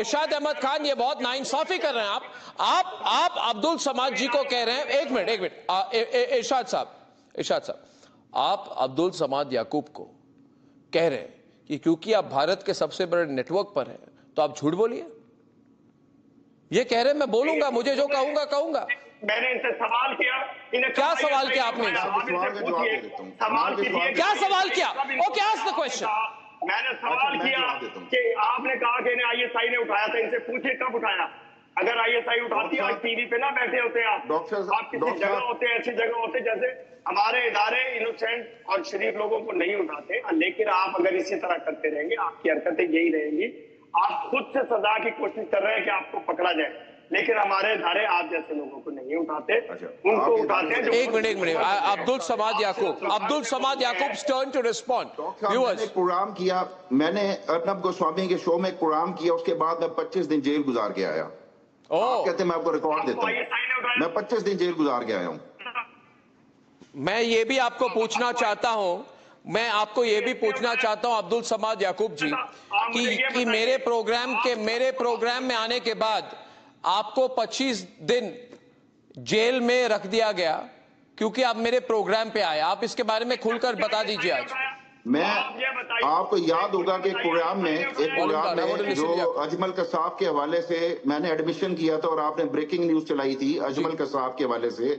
ارشاد احمد خان یہ بہت ناانصافی کر رہے ہیں آپ عبدل سماد جی کو کہہ رہے ہیں. ایک منٹ ارشاد صاحب آپ عبدل سماد یعقوب کو کہہ رہے ہیں کہ کیونکہ آپ بھارت کے سب سے بڑے نیٹ ورک پر ہیں تو آپ جھوٹ بولیے. یہ کہہ رہے ہیں میں بولوں گا, مجھے جو کہوں گا. میں نے ان سے سوال کیا. کیا سوال کیا آپ نے؟ کیا سوال کیا؟ Okay, ask the question. میں نے سوال کیا کہ آپ نے کہا کہ آئی ایس آئی نے اٹھایا تھا, ان سے پوچھے کب اٹھایا. اگر آئی ایس آئی اٹھاتی ہے ٹی وی پہ نہ بیٹھے ہوتے آپ کسی جگہ ہوتے, ایسی جگہ ہوتے جیسے ہمارے ادارے انوسینٹ اور شریف لوگوں کو نہیں اٹھاتے. لیکن آپ اگر اسی طرح کرتے رہیں گے, آپ کی حرکتیں یہی رہیں گی. آپ خود سے سزا کی کوشش کر رہے ہیں کہ آپ کو پکڑا جائے, لیکن ہمارے ادارے آپ جیسے لوگوں کو نہیں اٹھاتے, ان کو اٹھاتے ہیں. ایک minute Abdul Samad Yaqoob turn to respond. میں نے پروگرام کیا, میں نے ارنب گوسوامی کے شو میں پروگرام کیا, اس کے بعد میں 25 دن جیل گزار کے آیا. آپ کہتے ہیں میں آپ کو ریکارڈ دیتا ہوں, میں 25 دن جیل گزار کے آیا ہوں. میں یہ بھی آپ کو پوچھنا چاہتا ہوں, عبدل سماد یعقوب جی, کہ میرے پروگرام میں آنے کے بعد آپ کو 25 دن جیل میں رکھ دیا گیا کیونکہ آپ میرے پروگرام پہ آئے. آپ اس کے بارے میں کھل کر بتا دیجئے. آج میں آپ کو یاد ہوگا کہ ایک پروگرام میں جو اجمل قصاب کے حوالے سے میں نے ایڈمیشن کیا تھا, اور آپ نے بریکنگ نیوز چلائی تھی اجمل قصاب کے حوالے سے,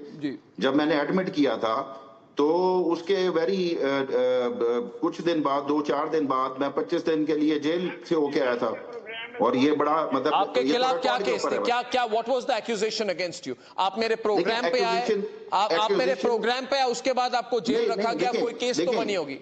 جب میں نے ایڈمٹ کیا تھا تو اس کے کچھ دن بعد, 2-4 دن بعد میں 25 دن کے لیے جیل سے ہو کے آیا تھا. اور یہ بڑا مطلب آپ کے خلاف کیا کیس تھے, کیا what was the accusation against you؟ آپ میرے پروگرام پہ آئے, آپ میرے پروگرام پہ آئے, اس کے بعد آپ کو جیل رکھا گیا, کوئی کیس تو بنی ہوگی.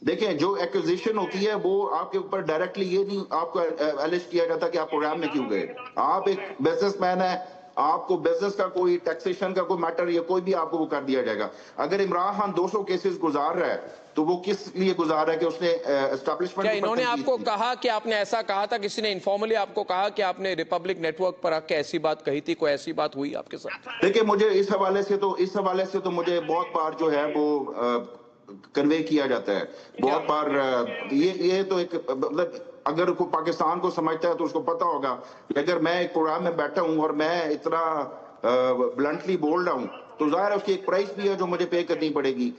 دیکھیں, جو ایکوزیشن ہوتی ہے وہ آپ کے اوپر ڈائریکٹلی یہ نہیں آپ کو ایلیج کیا جاتا کہ آپ پروگرام میں کیوں گئے. آپ ایک بزنس مین ہیں, آپ کو بزنس کا کوئی ٹیکسیشن کا کوئی میٹر یا کوئی بھی آپ کو وہ کر دیا جائے گا. اگر عمران خان 200 کیسز گزار رہا ہے تو وہ کس لیے گزار رہا ہے کہ اس نے اسٹیبلشمنٹ. کیا انہوں نے آپ کو کہا کہ آپ نے ایسا کہا تھا, کسی نے انفارملی آپ کو کہا کہ آپ نے ریپبلک نیٹ ورک پر آ کے ایسی بات کہی تھی, کوئی ایسی بات ہوئی آپ کے ساتھ؟ دیکھیں, مجھے اس حوالے سے تو مجھے بہت بار جو ہے وہ کنوے کیا جاتا ہے, بہت بار. یہ تو ایک مطلب اگر کوئی پاکستان کو سمجھتا ہے تو اس کو پتا ہوگا کہ اگر میں ایک پروگرام میں بیٹھا ہوں اور میں اتنا بلنٹلی بول رہا ہوں تو ظاہر ہے اس کی ایک پرائس بھی ہے جو مجھے پے کرنی پڑے گی.